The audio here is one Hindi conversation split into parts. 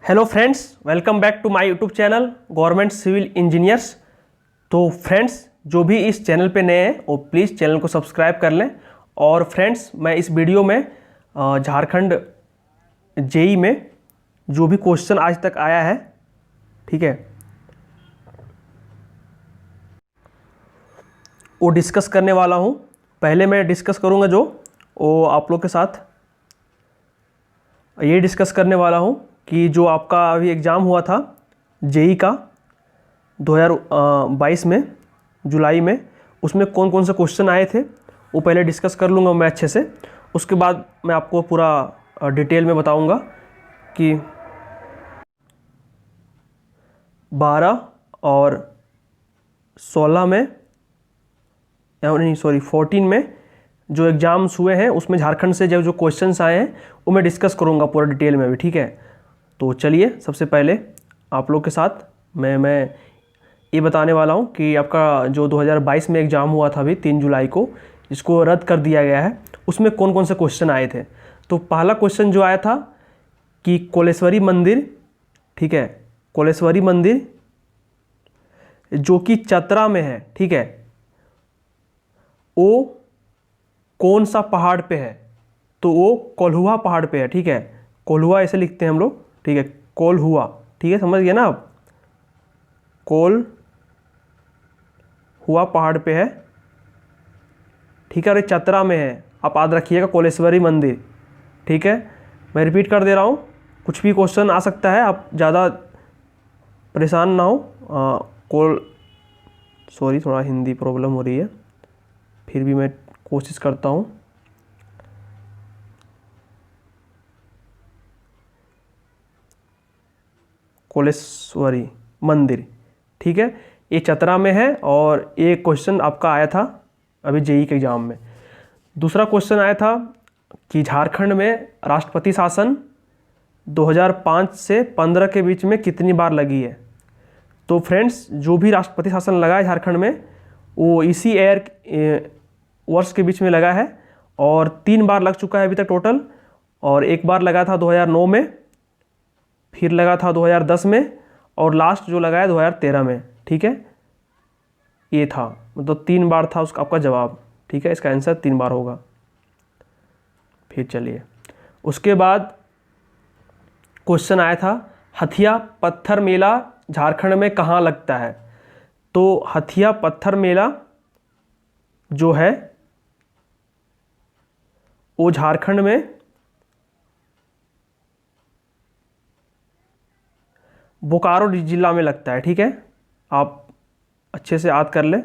Hello friends, welcome back to my YouTube channel government civil engineers. तो फ्रेंड्स, जो भी इस चैनल पे नए हैं वो प्लीज़ चैनल को सब्सक्राइब कर लें। और फ्रेंड्स, मैं इस वीडियो में झारखंड जेई में जो भी क्वेश्चन आज तक आया है, ठीक है, वो डिस्कस करने वाला हूँ। पहले मैं डिस्कस करूँगा जो वो आप लोग के साथ ये डिस्कस करने वाला हूँ कि जो आपका अभी एग्ज़ाम हुआ था जेई का 2022 में जुलाई में, उसमें कौन कौन से क्वेश्चन आए थे वो पहले डिस्कस कर लूँगा मैं अच्छे से। उसके बाद मैं आपको पूरा डिटेल में बताऊँगा कि 12 और 16 में, नहीं सॉरी 14 में जो एग्ज़ाम्स हुए हैं उसमें झारखंड से जो जो क्वेश्चंस आए हैं वो मैं डिस्कस करूँगा पूरा डिटेल में भी, ठीक है। तो चलिए, सबसे पहले आप लोग के साथ मैं ये बताने वाला हूँ कि आपका जो 2022 में एग्ज़ाम हुआ था अभी 3 जुलाई को, जिसको रद्द कर दिया गया है, उसमें कौन कौन से क्वेश्चन आए थे। तो पहला क्वेश्चन जो आया था कि कोलेश्वरी मंदिर, ठीक है, कोलेश्वरी मंदिर जो कि चतरा में है, ठीक है, वो कौन सा पहाड़ पे है। तो वो कोल्हुआ पहाड़ पे है, ठीक है, कोल्हुआ ऐसे लिखते हैं हम लोग, ठीक है, कोल्हुआ, ठीक है, समझ गए ना आप, कोल हुआ पहाड़ पे है, ठीक है, और ये चतरा में है। आप याद रखिएगा कोलेश्वरी मंदिर, ठीक है। मैं रिपीट कर दे रहा हूँ, कुछ भी क्वेश्चन आ सकता है, आप ज़्यादा परेशान ना हो। सॉरी, थोड़ा हिंदी प्रॉब्लम हो रही है, फिर भी मैं कोशिश करता हूँ। कोलेश्वरी मंदिर, ठीक है, ये चतरा में है और ये क्वेश्चन आपका आया था अभी जेई के एग्ज़ाम में। दूसरा क्वेश्चन आया था कि झारखंड में राष्ट्रपति शासन 2005 से 15 के बीच में कितनी बार लगी है। तो फ्रेंड्स, जो भी राष्ट्रपति शासन लगा है झारखंड में वो इसी वर्ष के बीच में लगा है और 3 बार लग चुका है अभी तक टोटल। और एक बार लगा था 2009 में, फिर लगा था 2010 में और लास्ट जो लगा है 2013 में, ठीक है। ये था, मतलब 3 बार था उसका आपका जवाब, ठीक है, इसका आंसर 3 बार होगा। फिर चलिए, उसके बाद क्वेश्चन आया था हथिया पत्थर मेला झारखंड में कहाँ लगता है। तो हथिया पत्थर मेला जो है वो झारखंड में बोकारो जिला में लगता है, ठीक है, आप अच्छे से याद कर लें।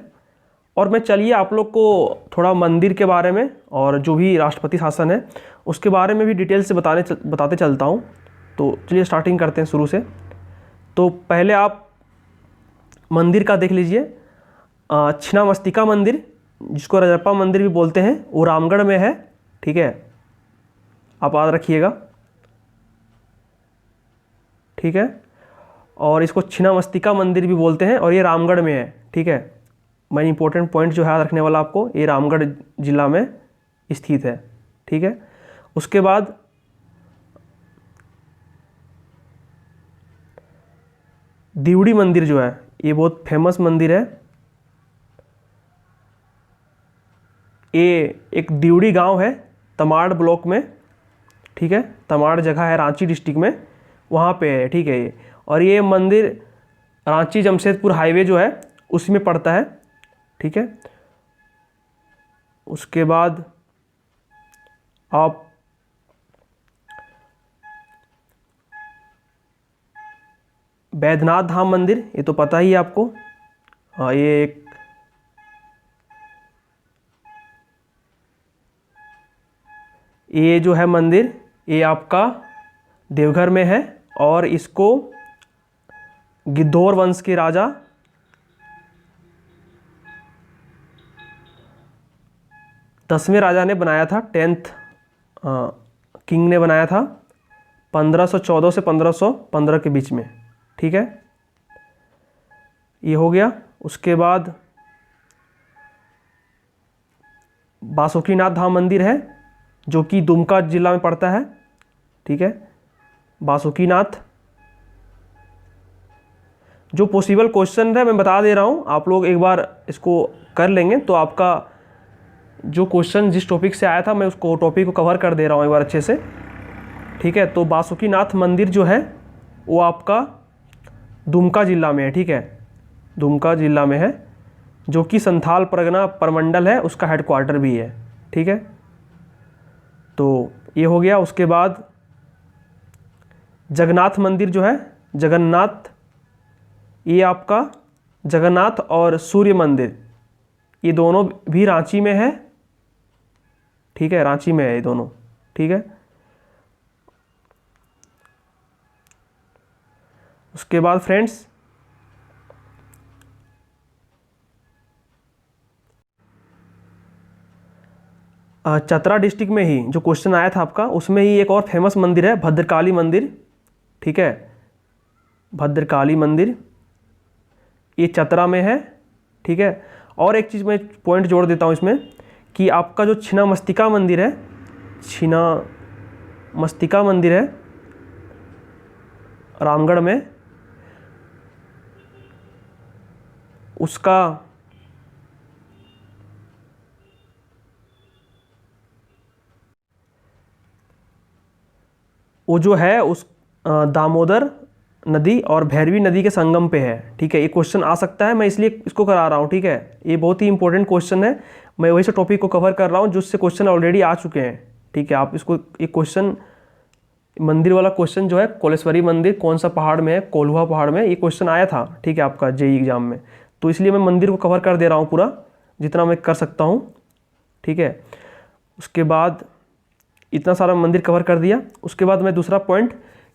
और मैं चलिए आप लोग को थोड़ा मंदिर के बारे में और जो भी राष्ट्रपति शासन है उसके बारे में भी डिटेल से बताते चलता हूँ। तो चलिए स्टार्टिंग करते हैं शुरू से। तो पहले आप मंदिर का देख लीजिए। छिन्नमस्तिका मंदिर, जिसको रजरप्पा मंदिर भी बोलते हैं, वो रामगढ़ में है, ठीक है, आप याद रखिएगा, ठीक है। और इसको छिन्नमस्तिका मंदिर भी बोलते हैं और ये रामगढ़ में है, ठीक है। मैं इंपॉर्टेंट पॉइंट जो है याद रखने वाला आपको, ये रामगढ़ जिला में स्थित है, ठीक है। उसके बाद दिवड़ी मंदिर जो है ये बहुत फेमस मंदिर है। ये एक दिवड़ी गांव है तमाड़ ब्लॉक में, ठीक है, तमाड़ जगह है रांची डिस्ट्रिक्ट में, वहाँ पे है, ठीक है ये। और ये मंदिर रांची जमशेदपुर हाईवे जो है उसी में पड़ता है, ठीक है। उसके बाद आप बैद्यनाथ धाम मंदिर, ये तो पता ही है आपको, हाँ, ये जो है मंदिर ये आपका देवघर में है और इसको गिद्धौर वंश के राजा 10वें राजा ने बनाया था, 10th किंग ने बनाया था 1514 से 1515 के बीच में, ठीक है, ये हो गया। उसके बाद बासुकीनाथ धाम मंदिर है जो कि दुमका जिला में पड़ता है, ठीक है, बासुकीनाथ जो पॉसिबल क्वेश्चन है मैं बता दे रहा हूँ, आप लोग एक बार इसको कर लेंगे तो आपका जो क्वेश्चन जिस टॉपिक से आया था मैं उसको टॉपिक को कवर कर दे रहा हूँ एक बार अच्छे से, ठीक है। तो बासुकीनाथ मंदिर जो है वो आपका दुमका ज़िला में है, ठीक है, दुमका ज़िला में है, जो कि संथाल परगना प्रमंडल है, उसका हेडक्वार्टर भी है, ठीक है। तो ये हो गया। उसके बाद जगन्नाथ मंदिर जो है, जगन्नाथ, ये आपका जगन्नाथ और सूर्य मंदिर ये दोनों भी रांची में है, ठीक है, रांची में है ये दोनों, ठीक है। उसके बाद फ्रेंड्स चतरा डिस्ट्रिक्ट में ही जो क्वेश्चन आया था आपका, उसमें ही एक और फेमस मंदिर है, भद्रकाली मंदिर, ठीक है, भद्रकाली मंदिर ये चतरा में है, ठीक है। और एक चीज़ मैं पॉइंट जोड़ देता हूँ इसमें कि आपका जो छिन्नमस्तिका मंदिर है, छिन्नमस्तिका मंदिर है रामगढ़ में, उसका वो जो है उस दामोदर नदी और भैरवी नदी के संगम पे है, ठीक है। ये क्वेश्चन आ सकता है, मैं इसलिए इसको करा रहा हूँ, ठीक है। ये बहुत ही इंपॉर्टेंट क्वेश्चन है, मैं वही से टॉपिक को कवर कर रहा हूँ जिससे क्वेश्चन ऑलरेडी आ चुके हैं, ठीक है। आप इसको एक क्वेश्चन मंदिर वाला क्वेश्चन जो है, कोलेश्वरी मंदिर कौन सा पहाड़ में है, कोल्हुआ पहाड़ में, ये क्वेश्चन आया था, ठीक है, आपका जेईई एग्जाम में। तो इसलिए मैं मंदिर को कवर कर दे रहा हूँ पूरा जितना मैं कर सकता हूँ, ठीक है। उसके बाद इतना सारा मंदिर कवर कर दिया। उसके बाद मैं दूसरा पॉइंट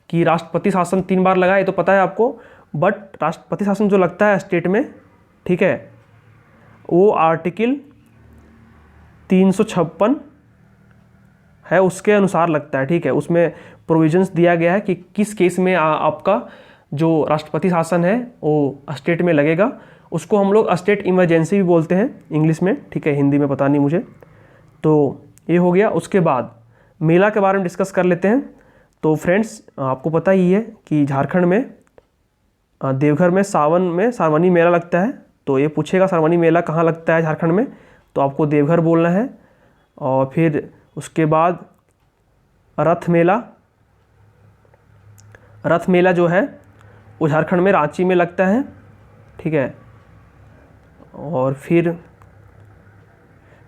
कि राष्ट्रपति शासन 3 बार लगा, ये तो पता है आपको, बट राष्ट्रपति शासन जो लगता है स्टेट में, ठीक है, वो आर्टिकल 356 है उसके अनुसार लगता है, ठीक है। उसमें प्रोविजंस दिया गया है कि किस केस में आपका जो राष्ट्रपति शासन है वो स्टेट में लगेगा। उसको हम लोग स्टेट इमरजेंसी भी बोलते हैं इंग्लिश में, ठीक है, हिंदी में पता नहीं मुझे। तो ये हो गया। उसके बाद मेला के बारे में डिस्कस कर लेते हैं। तो फ्रेंड्स आपको पता ही है कि झारखंड में देवघर में सावन में सावनी मेला लगता है। तो ये पूछेगा सावनी मेला कहाँ लगता है झारखंड में, तो आपको देवघर बोलना है। और फिर उसके बाद रथ मेला, रथ मेला जो है वो झारखंड में रांची में लगता है, ठीक है। और फिर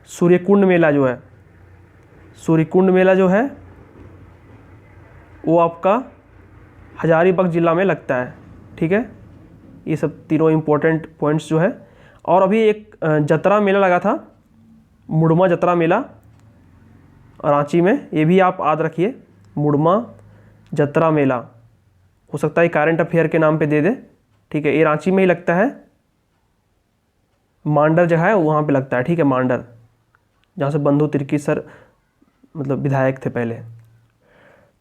सूर्यकुंड मेला जो है, सूर्यकुंड मेला जो है वो आपका हजारीबाग ज़िला में लगता है, ठीक है। ये सब तीनों इम्पोर्टेंट पॉइंट्स जो है। और अभी एक जतरा मेला लगा था, मुड़मा जतरा मेला रांची में, ये भी आप याद रखिए, मुड़मा जतरा मेला, हो सकता है करंट अफेयर के नाम पे दे दे, ठीक है। ये रांची में ही लगता है, मांडर जगह है वहाँ पे लगता है, ठीक है, मांडर, जहाँ से बंधु तिर्की सर मतलब विधायक थे पहले,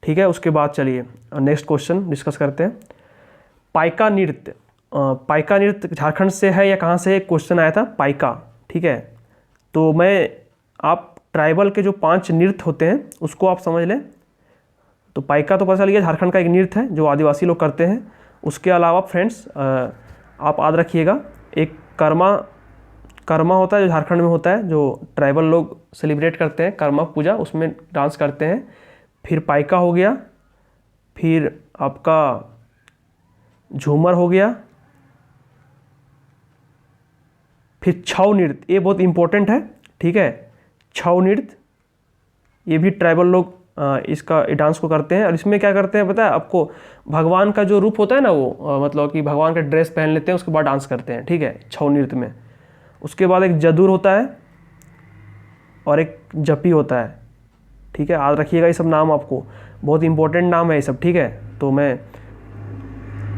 ठीक है। उसके बाद चलिए नेक्स्ट क्वेश्चन डिस्कस करते हैं। पाइका नृत्य, पाइका नृत्य झारखंड से है या कहाँ से है, क्वेश्चन आया था पाइका, ठीक है। तो मैं आप ट्राइबल के जो 5 नृत्य होते हैं उसको आप समझ लें। तो पाइका तो पता चल गया झारखंड का एक नृत्य है जो आदिवासी लोग करते हैं। उसके अलावा फ्रेंड्स आप याद रखिएगा, एक कर्मा, कर्मा होता है जो झारखंड में होता है, जो ट्राइबल लोग सेलिब्रेट करते हैं, कर्मा पूजा, उसमें डांस करते हैं। फिर पाइका हो गया, फिर आपका झूमर हो गया, फिर छऊ नृत्य, ये बहुत इम्पोर्टेंट है, ठीक है। छऊ नृत्य ये भी ट्राइबल लोग इसका डांस को करते हैं। और इसमें क्या करते हैं पता है आपको, भगवान का जो रूप होता है ना वो मतलब कि भगवान का ड्रेस पहन लेते हैं, उसके बाद डांस करते हैं, ठीक है, छऊ नृत्य में। उसके बाद एक जदूर होता है और एक जपी होता है, ठीक है। याद रखिएगा ये सब नाम, आपको बहुत इंपॉर्टेंट नाम है ये सब, ठीक है। तो मैं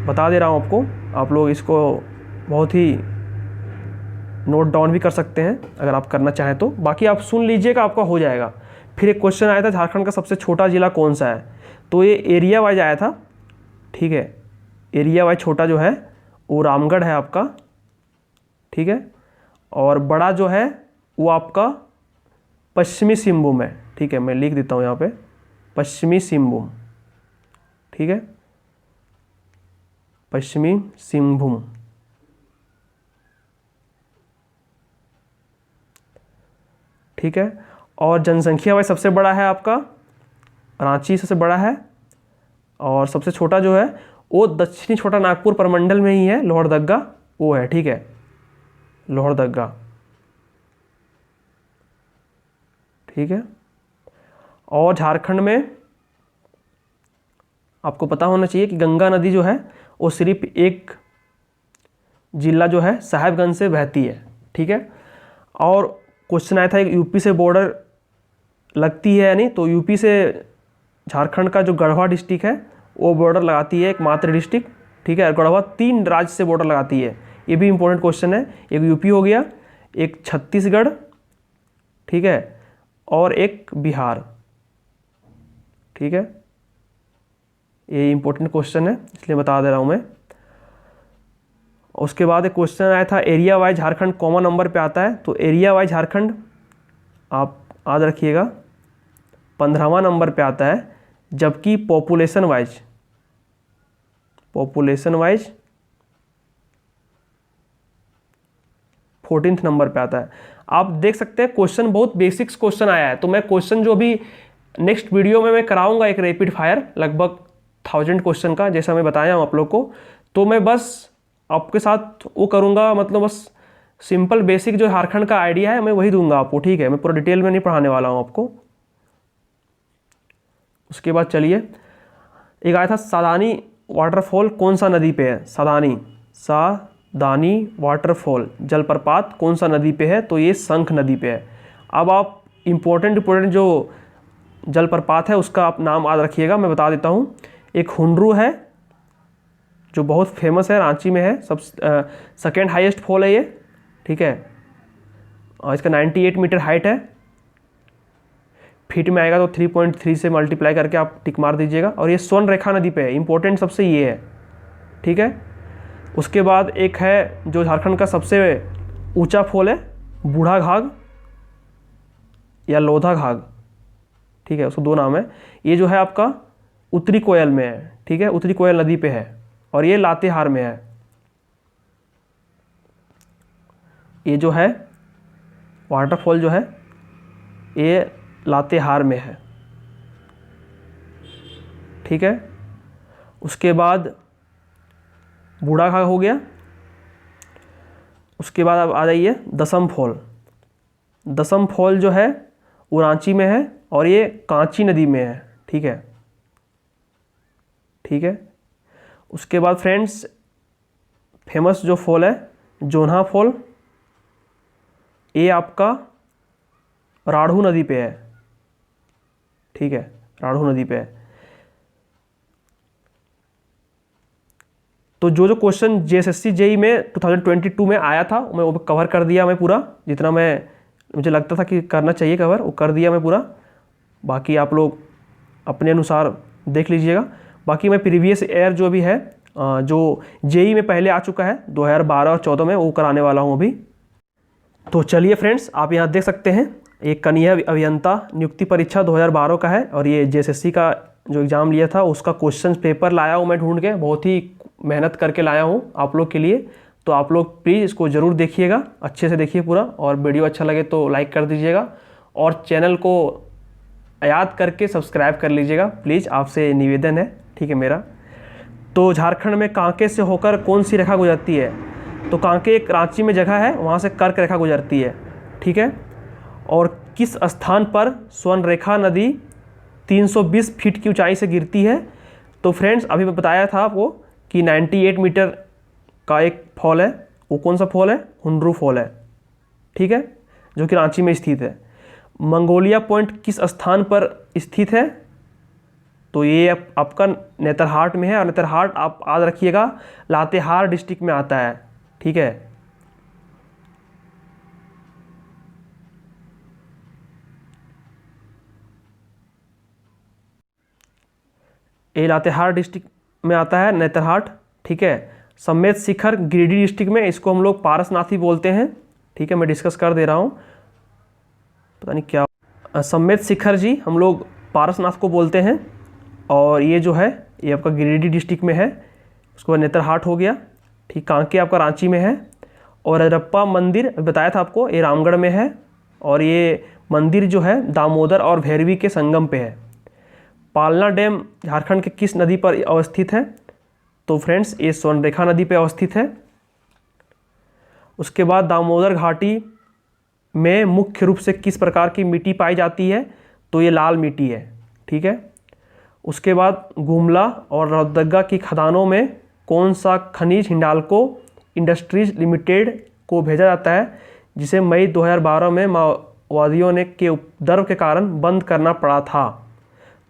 बता दे रहा हूँ आपको, आप लोग इसको बहुत ही नोट डाउन भी कर सकते हैं अगर आप करना चाहें तो, बाकी आप सुन लीजिएगा, आपका हो जाएगा। फिर एक क्वेश्चन आया था झारखंड का सबसे छोटा ज़िला कौन सा है, तो ये एरिया वाइज आया था, ठीक है। एरिया वाइज छोटा जो है वो रामगढ़ है आपका, ठीक है। और बड़ा जो है वो आपका पश्चिमी सिंहभूम है, ठीक है, मैं लिख देता हूँ यहाँ पे, पश्चिमी सिंहभूम, ठीक है। पश्चिमी सिंहभूम। ठीक है। और जनसंख्या वाइज सबसे बड़ा है आपका रांची, सबसे बड़ा है। और सबसे छोटा जो है वो दक्षिणी छोटा नागपुर प्रमंडल में ही है, लोहरदग्गा वो है। ठीक है, लोहरदग्गा। ठीक है। और झारखंड में आपको पता होना चाहिए कि गंगा नदी जो है वो सिर्फ एक जिला जो है साहेबगंज से बहती है। ठीक है। और क्वेश्चन आया था यूपी से बॉर्डर लगती है या नहीं, तो यूपी से झारखंड का जो गढ़वा डिस्ट्रिक्ट है वो बॉर्डर लगाती है, एकमात्र डिस्ट्रिक्ट। ठीक है। गढ़वा 3 राज्य से बॉर्डर लगाती है, ये भी इंपॉर्टेंट क्वेश्चन है। एक यूपी हो गया, एक छत्तीसगढ़, ठीक है, और एक बिहार। ठीक है, ये इंपॉर्टेंट क्वेश्चन है इसलिए बता दे रहा हूँ मैं। उसके बाद एक क्वेश्चन आया था area wise Jharkhand common number पे आता है, तो एरिया वाइज झारखंड आप याद रखिएगा 15वां नंबर पे आता है, जबकि पॉपुलेशन वाइज 14th नंबर पे आता है। आप देख सकते हैं क्वेश्चन बहुत बेसिक्स क्वेश्चन आया है, तो मैं क्वेश्चन जो भी नेक्स्ट वीडियो में मैं कराऊंगा एक रैपिड फायर लगभग 1000 क्वेश्चन का, जैसा मैं बताया हूँ आप लोग को, तो मैं बस आपके साथ वो करूँगा, मतलब बस सिंपल बेसिक जो झारखंड का आइडिया है मैं वही दूंगा आपको। ठीक है, मैं पूरा डिटेल में नहीं पढ़ाने वाला हूँ आपको। उसके बाद चलिए, एक आया था सादानी वाटरफॉल कौन सा नदी पे है। सादानी वाटरफॉल जलप्रपात कौन सा नदी पे है, तो ये शंख नदी पे है। अब आप इम्पोर्टेंट जो जलप्रपात है उसका आप नाम याद रखिएगा, मैं बता देता हूँ। एक हुंडरू है जो बहुत फेमस है, रांची में है, सब सेकेंड हाईएस्ट फॉल है ये। ठीक है, और इसका 98 मीटर हाइट है, फीट में आएगा तो 3.3 से मल्टीप्लाई करके आप टिक मार दीजिएगा। और ये स्वर्ण रेखा नदी पे है, इंपॉर्टेंट सबसे ये है। ठीक है। उसके बाद एक है जो झारखंड का सबसे ऊंचा फॉल है, बूढ़ा घाघ या लोधा घाघ। ठीक है, उसको 2 नाम है। ये जो है आपका उत्तरी कोयल में है। ठीक है, उत्तरी कोयल नदी पे है और ये लातेहार में है। ये जो है वाटरफॉल जो है ये लातेहार में है। ठीक है। उसके बाद बूढ़ा घाघ हो गया। उसके बाद अब आ जाइए दसम फॉल। दसम फॉल जो है वो रांची में है और ये कांची नदी में है। ठीक है। ठीक है। उसके बाद फ्रेंड्स फेमस जो फॉल है जोन्हा फॉल, ये आपका राढ़ू नदी पे है। ठीक है, राढ़ू नदी पे है। तो जो क्वेश्चन जेएसएससी जेई में 2022 में आया था मैं वो कवर कर दिया मैं पूरा, जितना मुझे लगता था कि करना चाहिए कवर वो कर दिया मैं पूरा। बाकी आप लोग अपने अनुसार देख लीजिएगा। बाकी मैं प्रीवियस ईयर जो भी है जो जेई में पहले आ चुका है 2012 और 14 में वो कराने वाला हूँ अभी। तो चलिए फ्रेंड्स, आप यहाँ देख सकते हैं एक कनीय अभियंता नियुक्ति परीक्षा 2012 का है और ये जेएसएससी का जो एग्ज़ाम लिया था उसका क्वेश्चन पेपर लाया हूँ मैं ढूंढ के, बहुत ही मेहनत करके लाया हूँ आप लोग के लिए। तो आप लोग प्लीज़ इसको ज़रूर देखिएगा, अच्छे से देखिए पूरा, और वीडियो अच्छा लगे तो लाइक कर दीजिएगा और चैनल को याद करके सब्सक्राइब कर लीजिएगा प्लीज़, आपसे निवेदन है। ठीक है मेरा। तो झारखंड में कांके से होकर कौन सी रेखा गुजरती है, तो कांके एक रांची में जगह है, वहाँ से कर्क रेखा गुजरती है। ठीक है। और किस स्थान पर स्वर्ण रेखा नदी 320 फीट की ऊंचाई से गिरती है, तो फ्रेंड्स अभी मैं बताया था आपको कि 98 मीटर का एक फॉल है, वो कौन सा फॉल है, हुंडरू फॉल है। ठीक है, जो कि रांची में स्थित है। मंगोलिया पॉइंट किस स्थान पर स्थित है, तो ये आपका नेतरहाट में है, और नेतरहाट आप याद रखिएगा लातेहार डिस्ट्रिक्ट में आता है। ठीक है। ये लातेहार डिस्ट्रिक्ट में आता है नेतरहाट। ठीक है। समेत शिखर गिरिडीह डिस्ट्रिक्ट में, इसको हम लोग पारसनाथी बोलते हैं। ठीक है, मैं डिस्कस कर दे रहा हूँ, पता नहीं क्या। समेत शिखर जी हम लोग पारसनाथ को बोलते हैं, और ये जो है ये आपका गिरिडीह डिस्ट्रिक्ट में है। उसके बाद नेतरहाट हो गया, ठीक। कांके आपका रांची में है। और रजरप्पा मंदिर बताया था आपको, ये रामगढ़ में है। और ये मंदिर जो है दामोदर और भैरवी के संगम पे है। पालना डैम झारखंड के किस नदी पर अवस्थित है? तो फ्रेंड्स ये स्वर्णरेखा नदी पे अवस्थित है। उसके बाद दामोदर घाटी में मुख्य रूप से किस प्रकार की मिट्टी पाई जाती है? तो ये लाल मिट्टी है, ठीक है। उसके बाद गुमला और रौदग्गा की खदानों में कौन सा खनिज हिंडाल्को इंडस्ट्रीज लिमिटेड को भेजा जाता है, जिसे मई 2012 में माओवादियों ने के उपद्रव के कारण बंद करना पड़ा था?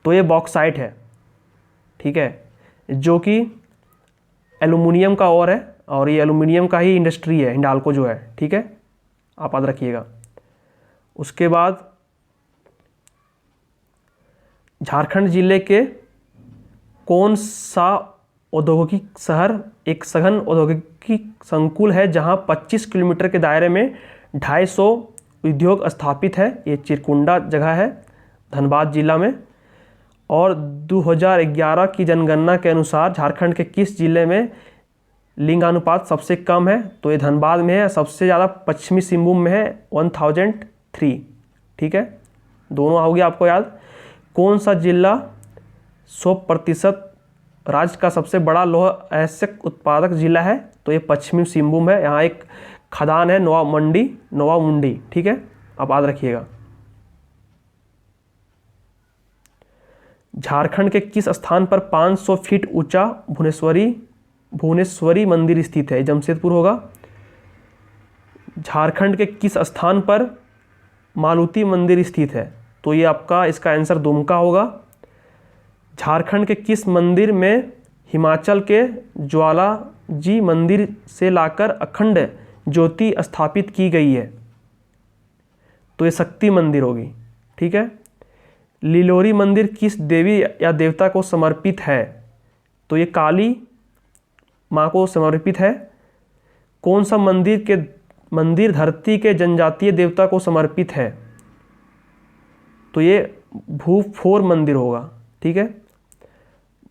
तो ये बॉक्साइट है, ठीक है, जो कि एल्युमिनियम का और है, और ये एल्युमिनियम का ही इंडस्ट्री है हिंडाल्को जो है, ठीक है, आप याद रखिएगा। उसके बाद झारखंड जिले के कौन सा औद्योगिक शहर एक सघन औद्योगिक संकुल है जहां 25 किलोमीटर के दायरे में 250 उद्योग स्थापित है? ये चिरकुंडा जगह है, धनबाद जिला में। और 2011 की जनगणना के अनुसार झारखंड के किस जिले में लिंगानुपात सबसे कम है? तो ये धनबाद में है। सबसे ज़्यादा पश्चिमी सिंहभूम में है, 1003, ठीक है, दोनों हो गया आपको याद। कौन सा जिला 100% राज्य का सबसे बड़ा लौह अयस्क उत्पादक जिला है? तो ये पश्चिमी सिंहभूम है। यहाँ एक खदान है नोवा मुंडी, ठीक है, आप याद रखिएगा। झारखंड के किस स्थान पर 500 फीट ऊंचा भुवनेश्वरी मंदिर स्थित है? जमशेदपुर होगा। झारखंड के किस स्थान पर मालुती मंदिर स्थित है? तो ये आपका इसका आंसर दुमका होगा। झारखंड के किस मंदिर में हिमाचल के ज्वाला जी मंदिर से लाकर अखंड ज्योति स्थापित की गई है? तो ये शक्ति मंदिर होगी, ठीक है। लिलोरी मंदिर किस देवी या देवता को समर्पित है? तो ये काली माँ को समर्पित है। कौन सा मंदिर धरती के जनजातीय देवता को समर्पित है? तो ये भूफोर मंदिर होगा, ठीक है।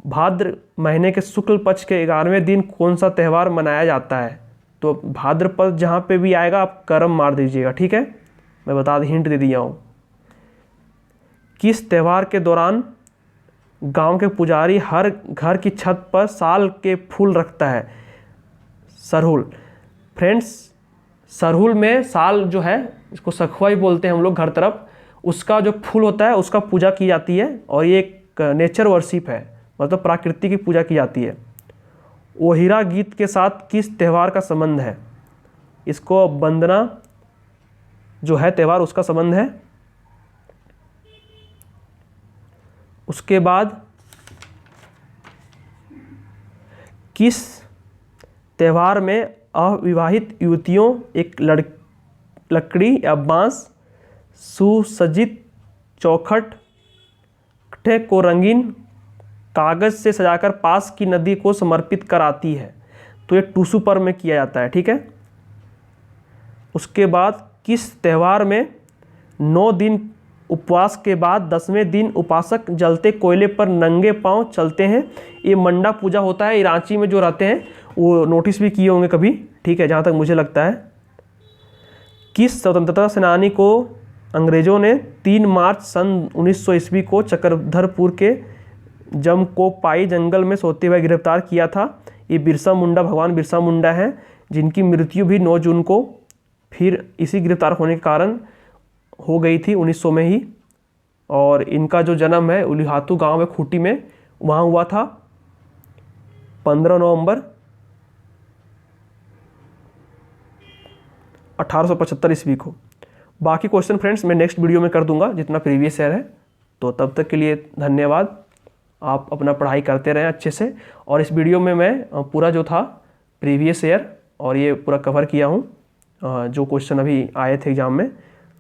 भाद्र महीने के शुक्ल पक्ष के 11वें दिन कौन सा त्यौहार मनाया जाता है? तो भाद्रपद जहाँ पे भी आएगा आप करम मार दीजिएगा, ठीक है, मैं हिंट दे दिया हूँ। किस त्यौहार के दौरान गांव के पुजारी हर घर की छत पर साल के फूल रखता है? सरहुल। फ्रेंड्स सरहुल में साल जो है, इसको सखुआ ही बोलते हैं हम लोग घर तरफ, उसका जो फूल होता है उसका पूजा की जाती है। और ये एक नेचर वर्शिप है, मतलब प्रकृति की पूजा की जाती है। ओहिरा गीत के साथ किस त्यौहार का संबंध है? इसको वंदना जो है त्यौहार उसका संबंध है। उसके बाद किस त्यौहार में अविवाहित युवतियों एक लकड़ी या बांस सुसज्जित चौखट को रंगीन कागज से सजाकर पास की नदी को समर्पित कराती है? तो ये टूसू पर्व में किया जाता है, ठीक है। उसके बाद किस त्यौहार में 9 दिन उपवास के बाद 10वें दिन उपासक जलते कोयले पर नंगे पांव चलते हैं? ये मंडा पूजा होता है। रांची में जो रहते हैं वो नोटिस भी किए होंगे कभी, ठीक है, जहाँ तक मुझे लगता है। किस स्वतंत्रता सेनानी को अंग्रेजों ने 3 मार्च सन 1900 ईस्वी को चक्रधरपुर के जमकोपाई जंगल में सोते हुए गिरफ्तार किया था? ये बिरसा मुंडा, भगवान बिरसा मुंडा हैं, जिनकी मृत्यु भी 9 जून को फिर इसी गिरफ्तार होने के कारण हो गई थी 1900 में ही। और इनका जो जन्म है उलिहातू गांव में खूंटी में, वहाँ हुआ था 15 नवंबर 1875 ईस्वी को। बाकी क्वेश्चन फ्रेंड्स मैं नेक्स्ट वीडियो में कर दूंगा, जितना प्रीवियस ईयर है। तो तब तक के लिए धन्यवाद। आप अपना पढ़ाई करते रहें अच्छे से। और इस वीडियो में मैं पूरा जो था प्रीवियस ईयर और ये पूरा कवर किया हूँ, जो क्वेश्चन अभी आए थे एग्ज़ाम में।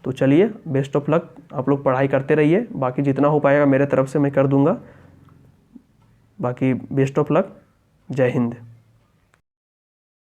तो चलिए, बेस्ट ऑफ लक, आप लोग पढ़ाई करते रहिए। बाकी जितना हो पाएगा मेरे तरफ से मैं कर दूंगा। बाकी बेस्ट ऑफ लक, जय हिंद।